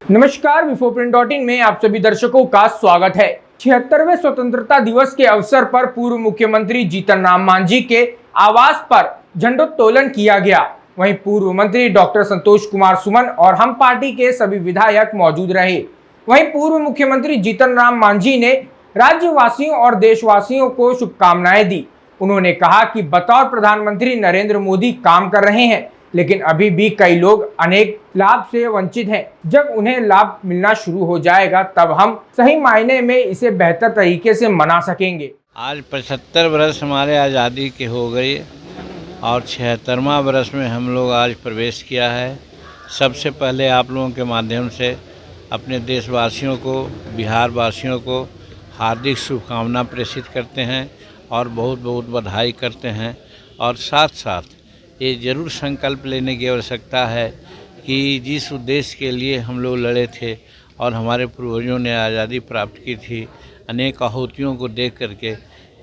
नमस्कार, विफोप्रिंट.in में आप सभी दर्शकों का स्वागत है। 76वें स्वतंत्रता दिवस के अवसर पर पूर्व मुख्यमंत्री जीतन राम मांझी के आवास पर झंडोत्तोलन किया गया। वहीं पूर्व मंत्री डॉक्टर संतोष कुमार सुमन और हम पार्टी के सभी विधायक मौजूद रहे। वहीं पूर्व मुख्यमंत्री जीतन राम मांझी ने राज्यवासियों और देशवासियों को शुभकामनाएं दी। उन्होंने कहा कि बतौर प्रधानमंत्री नरेंद्र मोदी काम कर रहे हैं, लेकिन अभी भी कई लोग अनेक लाभ से वंचित हैं। जब उन्हें लाभ मिलना शुरू हो जाएगा तब हम सही मायने में इसे बेहतर तरीके से मना सकेंगे। आज 75 वर्ष हमारे आज़ादी के हो गए और 76वां वर्ष में हम लोग आज प्रवेश किया है। सबसे पहले आप लोगों के माध्यम से अपने देशवासियों को, बिहार वासियों को हार्दिक शुभकामना प्रेषित करते हैं और बहुत बहुत बधाई करते हैं। और साथ साथ ये ज़रूर संकल्प लेने की आवश्यकता है कि जिस उद्देश्य के लिए हम लोग लड़े थे और हमारे पूर्वजों ने आज़ादी प्राप्त की थी, अनेक आहुतियों को देख करके,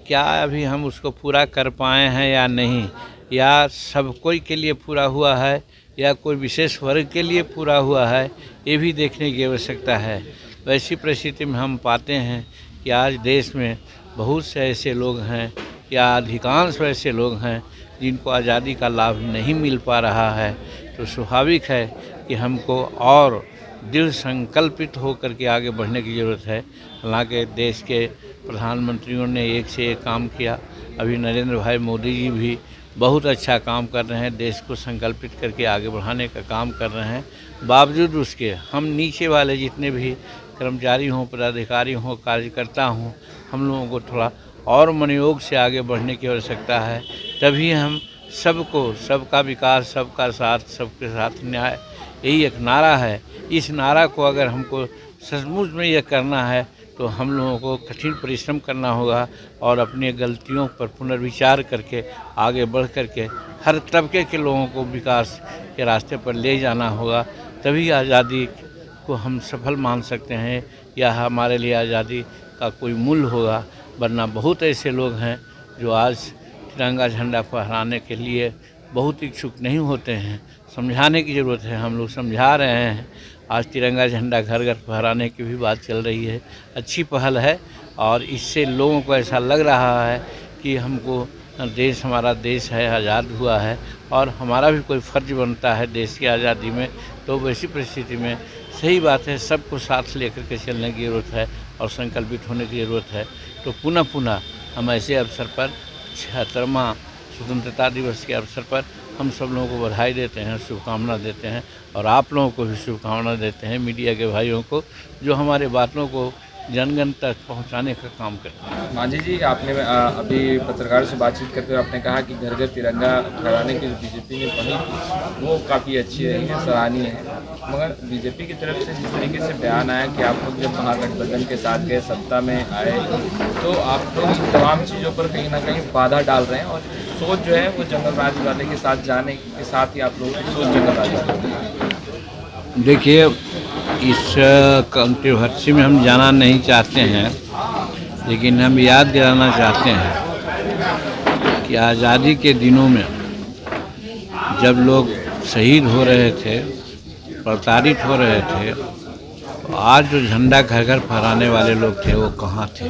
क्या अभी हम उसको पूरा कर पाए हैं या नहीं, या सब कोई के लिए पूरा हुआ है या कोई विशेष वर्ग के लिए पूरा हुआ है, ये भी देखने की आवश्यकता है। वैसी परिस्थिति में हम पाते हैं कि आज देश में बहुत से ऐसे लोग हैं या अधिकांश ऐसे लोग हैं जिनको आज़ादी का लाभ नहीं मिल पा रहा है। तो स्वाभाविक है कि हमको और दृढ़ संकल्पित होकर के आगे बढ़ने की ज़रूरत है। हालांकि देश के प्रधानमंत्रियों ने एक से एक काम किया। अभी नरेंद्र भाई मोदी जी भी बहुत अच्छा काम कर रहे हैं, देश को संकल्पित करके आगे बढ़ाने का काम कर रहे हैं। बावजूद उसके हम नीचे वाले जितने भी कर्मचारी हों, पदाधिकारी हों, कार्यकर्ता हों, हम लोगों को थोड़ा और मनोयोग से आगे बढ़ने की आवश्यकता है। तभी हम सबको, सबका विकास, सबका साथ, सबके साथ न्याय, यही एक नारा है। इस नारा को अगर हमको सचमुच में यह करना है तो हम लोगों को कठिन परिश्रम करना होगा और अपनी गलतियों पर पुनर्विचार करके आगे बढ़ करके हर तबके के लोगों को विकास के रास्ते पर ले जाना होगा। तभी आज़ादी को हम सफल मान सकते हैं या हमारे लिए आज़ादी का कोई मूल्य होगा। वरना बहुत ऐसे लोग हैं जो आज तिरंगा झंडा फहराने के लिए बहुत इच्छुक नहीं होते हैं। समझाने की ज़रूरत है, हम लोग समझा रहे हैं। आज तिरंगा झंडा घर घर फहराने की भी बात चल रही है, अच्छी पहल है। और इससे लोगों को ऐसा लग रहा है कि हमको देश, हमारा देश है, आज़ाद हुआ है और हमारा भी कोई फ़र्ज बनता है देश की आज़ादी में। तो वैसी परिस्थिति में सही बात है, सबको साथ लेकर के चलने की ज़रूरत है और संकल्पित होने की ज़रूरत है। तो पुनः हम ऐसे अवसर पर 76वां स्वतंत्रता दिवस के अवसर पर हम सब लोगों को बधाई देते हैं, शुभकामना देते हैं और आप लोगों को भी शुभकामना देते हैं, मीडिया के भाइयों को, जो हमारे बातों को जन तक पहुंचाने का काम करते हैं। मांझी जी, आपने अभी पत्रकारों से बातचीत करते हुए आपने कहा कि घर घर तिरंगा फहराने की जो बीजेपी ने पहल की वो काफ़ी अच्छी रही है, सराहनीय है। मगर बीजेपी की तरफ से जिस तरीके से बयान आया कि आप लोग जब महागठबंधन के साथ गए, सत्ता में आए, तो आप लोग इन तमाम चीज़ों पर कहीं ना कहीं बाधा डाल रहे हैं और सोच जो है वो जंगल राज वाले के साथ जाने के साथ ही आप लोगों की सोच जंगल राज वाले। देखिए, इस कंट्रोवर्सी में हम जाना नहीं चाहते हैं, लेकिन हम याद दिलाना चाहते हैं कि आज़ादी के दिनों में जब लोग शहीद हो रहे थे, प्रताड़ित हो रहे थे, तो आज जो झंडा घर घर फहराने वाले लोग थे वो कहाँ थे?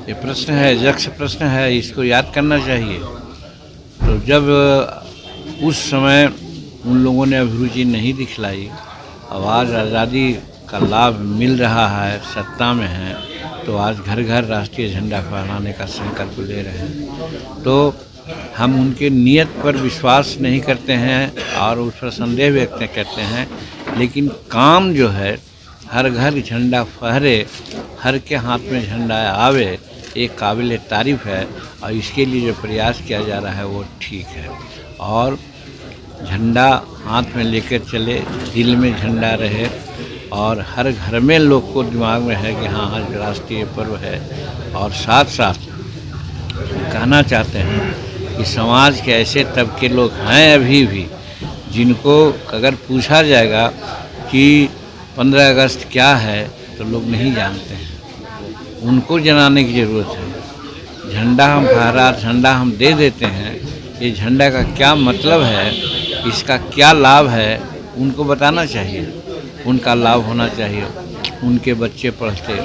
ये प्रश्न है, यक्ष प्रश्न है, इसको याद करना चाहिए। तो जब उस समय उन लोगों ने अभिरुचि नहीं दिखलाई, अब आज आज़ादी का लाभ मिल रहा है, सत्ता में है, तो आज घर घर राष्ट्रीय झंडा फहराने का संकल्प ले रहे हैं। तो हम उनके नियत पर विश्वास नहीं करते हैं और उस पर संदेह व्यक्त करते हैं, लेकिन काम जो है हर घर झंडा फहरे, हर के हाथ में झंडा आवे, एक काबिल तारीफ़ है। और इसके लिए जो प्रयास किया जा रहा है वो ठीक है। और झंडा हाथ में लेकर चले, दिल में झंडा रहे और हर घर में लोग को दिमाग में है कि हाँ, आज राष्ट्रीय पर्व है। और साथ साथ कहना चाहते हैं कि समाज के ऐसे तबके लोग हैं अभी भी जिनको अगर पूछा जाएगा कि 15 अगस्त क्या है तो लोग नहीं जानते हैं। उनको जनाने की ज़रूरत है। झंडा हम फहरा, झंडा हम दे देते हैं, ये झंडा का क्या मतलब है, इसका क्या लाभ है, उनको बताना चाहिए। उनका लाभ होना चाहिए। उनके बच्चे पढ़ते,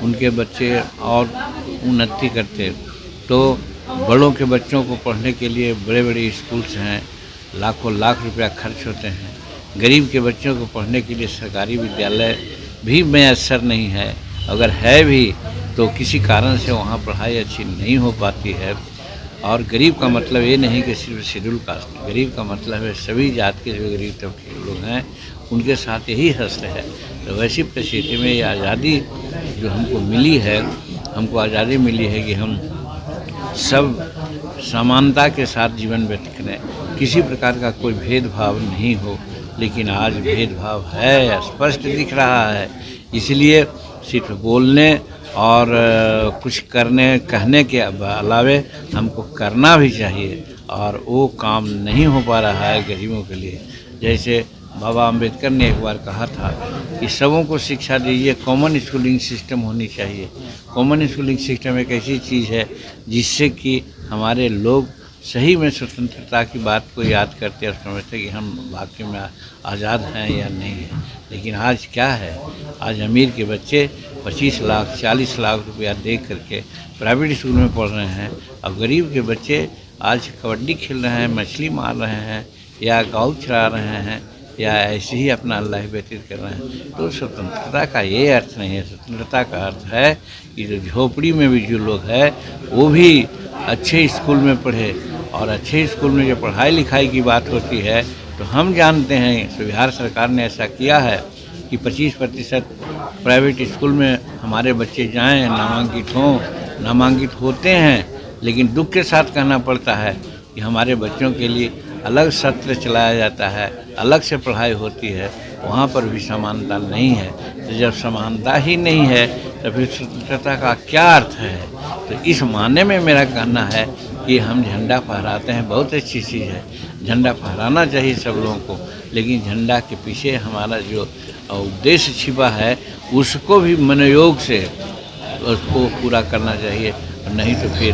उनके बच्चे और उन्नति करते, तो बड़ों के बच्चों को पढ़ने के लिए बड़े बड़े स्कूल्स हैं, लाखों लाख रुपया खर्च होते हैं। गरीब के बच्चों को पढ़ने के लिए सरकारी विद्यालय भी मैसर नहीं है, अगर है भी तो किसी कारण से वहाँ पढ़ाई अच्छी नहीं हो पाती है। और गरीब का मतलब ये नहीं कि सिर्फ शेड्यूल कास्ट, गरीब का मतलब है सभी जात के जो गरीब तबके के लोग हैं उनके साथ यही हश्र है। तो वैसी परिस्थिति में ये आज़ादी जो हमको मिली है, हमको आज़ादी मिली है कि हम सब समानता के साथ जीवन व्यतीत करें, किसी प्रकार का कोई भेदभाव नहीं हो। लेकिन आज भेदभाव है, स्पष्ट दिख रहा है। इसलिए सिर्फ बोलने और कुछ कहने के अलावे हमको करना भी चाहिए, और वो काम नहीं हो पा रहा है गरीबों के लिए। जैसे बाबा अम्बेडकर ने एक बार कहा था कि सबों को शिक्षा दीजिए, कॉमन स्कूलिंग सिस्टम होनी चाहिए। कॉमन स्कूलिंग सिस्टम एक ऐसी चीज़ है जिससे कि हमारे लोग सही में स्वतंत्रता की बात को याद करते और समझते कि हम वाकई में आज़ाद हैं या नहीं हैं। लेकिन आज क्या है, आज अमीर के बच्चे 25 लाख 40 लाख रुपया दे करके प्राइवेट स्कूल में पढ़ रहे हैं, और गरीब के बच्चे आज कबड्डी खेल रहे हैं, मछली मार रहे हैं, या गाँव चला रहे हैं, या ऐसे ही अपना लाइफ व्यतीत कर रहे हैं। तो स्वतंत्रता का ये अर्थ नहीं है। स्वतंत्रता का अर्थ है कि जो झोपड़ी में भी जो लोग हैं वो भी अच्छे स्कूल में पढ़े, और अच्छे स्कूल में जो पढ़ाई लिखाई की बात होती है तो हम जानते हैं तो बिहार सरकार ने ऐसा किया है कि 25% प्राइवेट स्कूल में हमारे बच्चे जाएं, नामांकित हों, नामांकित होते हैं। लेकिन दुख के साथ कहना पड़ता है कि हमारे बच्चों के लिए अलग सत्र चलाया जाता है, अलग से पढ़ाई होती है, वहाँ पर भी समानता नहीं है। तो जब समानता ही नहीं है तो फिर स्वतंत्रता का क्या अर्थ है। तो इस मायने में मेरा कहना है कि हम झंडा फहराते हैं, बहुत अच्छी चीज़ है, झंडा फहराना चाहिए सब लोगों को, लेकिन झंडा के पीछे हमारा जो उद्देश्य छिपा है उसको भी मनोयोग से उसको पूरा करना चाहिए। नहीं तो फिर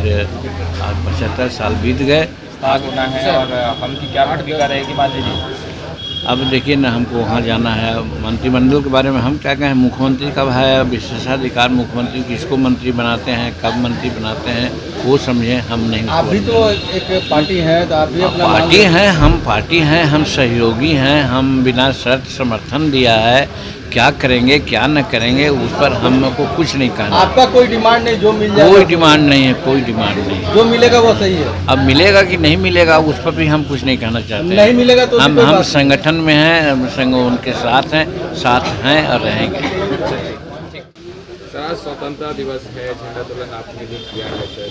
आज 75 साल बीत गए, आग होना है, और हम की क्या भूमिका रहेगी मान लीजिए। अब देखिए ना, हमको वहाँ जाना है। मंत्रिमंडल के बारे में हम क्या कहें, मुख्यमंत्री कब है, विशेषाधिकार मुख्यमंत्री किसको मंत्री बनाते हैं, कब मंत्री बनाते हैं, वो समझें, हम नहीं। आप भी तो एक पार्टी है, तो आप भी अपना पार्टी हैं, हम सहयोगी हैं, हम बिना शर्त समर्थन दिया है। क्या करेंगे क्या न करेंगे उस पर हमको कुछ नहीं कहना। आपका कोई डिमांड नहीं, जो मिल जाए कोई डिमांड नहीं है, कोई डिमांड नहीं। जो मिलेगा वो सही है। अब मिलेगा कि नहीं मिलेगा उस पर भी हम कुछ नहीं कहना चाहते। नहीं मिलेगा तो हम संगठन में हैं, संग उनके साथ हैं और रहेंगे। सर, स्वतंत्रता दिवस है, झंडा तोलन आपने भी किया है सर,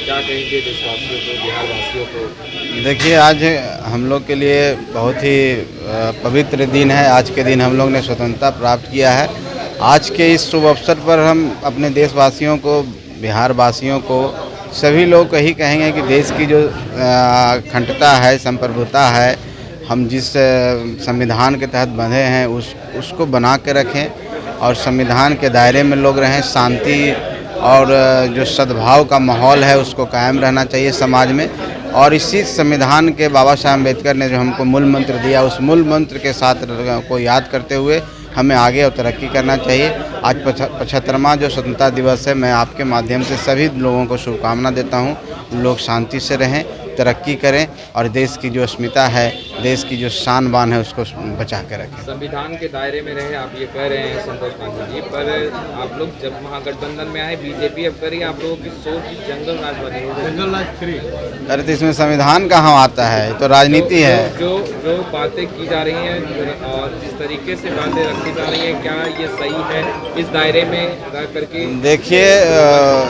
क्या कहेंगे देशवासियों को, बिहार वासियों को? देखिए, आज हम लोग के लिए बहुत ही पवित्र दिन है। आज के दिन हम लोग ने स्वतंत्रता प्राप्त किया है। आज के इस शुभ अवसर पर हम अपने देशवासियों को, बिहार वासियों को, सभी लोग यही कहेंगे कि देश की जो अखंडता है, संप्रभुता है, हम जिस संविधान के तहत बंधे हैं उसको बना के रखें, और संविधान के दायरे में लोग रहें। शांति और जो सद्भाव का माहौल है उसको कायम रहना चाहिए समाज में। और इसी संविधान के बाबा साहब अम्बेडकर ने जो हमको मूल मंत्र दिया, उस मूल मंत्र के साथ को याद करते हुए हमें आगे और तरक्की करना चाहिए। आज 75वां जो स्वतंत्रता दिवस है, मैं आपके माध्यम से सभी लोगों को शुभकामना देता हूँ। लोग शांति से रहें, तरक्की करें, और देश की जो अस्मिता है, देश की जो शान बान है उसको बचा के रखें। संविधान के दायरे में रहे आप ये कह रहे हैं संतोष पांडे जी, पर आप लोग जब महागठबंधन में आए, बीजेपी अब करिए, आप लोगों की सोच जंगल राज बनी है, जंगल राज फ्री। अरे तो इसमें संविधान कहाँ आता है, तो राजनीति है। जो बातें की जा रही हैं और जिस तरीके से बातें रखी जा रही हैं, क्या ये सही है इस दायरे में रह करके? देखिए,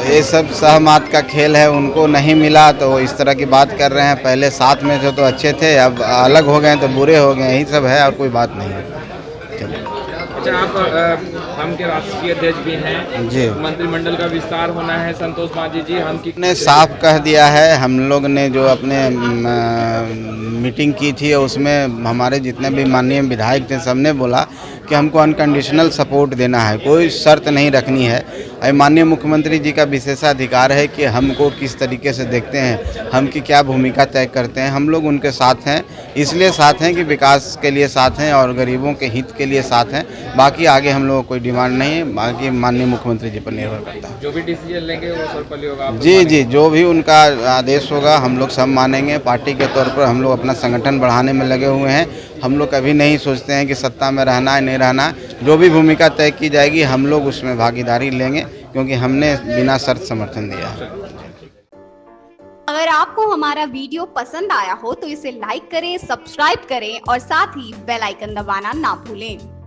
ये सब सहमत का खेल है, उनको नहीं मिला तो इस तरह की बात कर रहे हैं। पहले साथ में थे तो अच्छे थे, अब अलग हो गए तो बुरे हो गए, यही सब है और कोई बात नहीं है। अच्छा, आप हम के राष्ट्रीय अध्यक्ष भी हैं जी। मंत्रिमंडल का विस्तार होना है संतोष मांझी जी, हम की ने साफ कह दिया है। हम लोग ने जो अपने मीटिंग की थी उसमें हमारे जितने भी माननीय विधायक थे सबने बोला कि हमको अनकंडीशनल सपोर्ट देना है, कोई शर्त नहीं रखनी है। अब माननीय मुख्यमंत्री जी का विशेषाधिकार है कि हमको किस तरीके से देखते हैं, हम की क्या भूमिका तय करते हैं। हम लोग उनके साथ हैं, इसलिए साथ हैं कि विकास के लिए साथ हैं और गरीबों के हित के लिए साथ हैं। बाकी आगे हम लोगों को कोई डिमांड नहीं है, बाकी माननीय मुख्यमंत्री जी पर निर्भर करता है। जो भी डिसीजन लेंगे वो सर्वपल्ली होगा, आप लोग जी मानेंगे? जी, जो भी उनका आदेश होगा हम लोग सब मानेंगे। पार्टी के तौर पर हम लोग अपना संगठन बढ़ाने में लगे हुए हैं। हम लोग कभी नहीं सोचते हैं कि सत्ता में रहना है नहीं रहना है। जो भी भूमिका तय की जाएगी हम लोग उसमें भागीदारी लेंगे, क्योंकि हमने बिना शर्त समर्थन दिया है। अगर आपको हमारा वीडियो पसंद आया हो तो इसे लाइक करें, सब्सक्राइब करें और साथ ही बेल आइकन दबाना ना भूलें।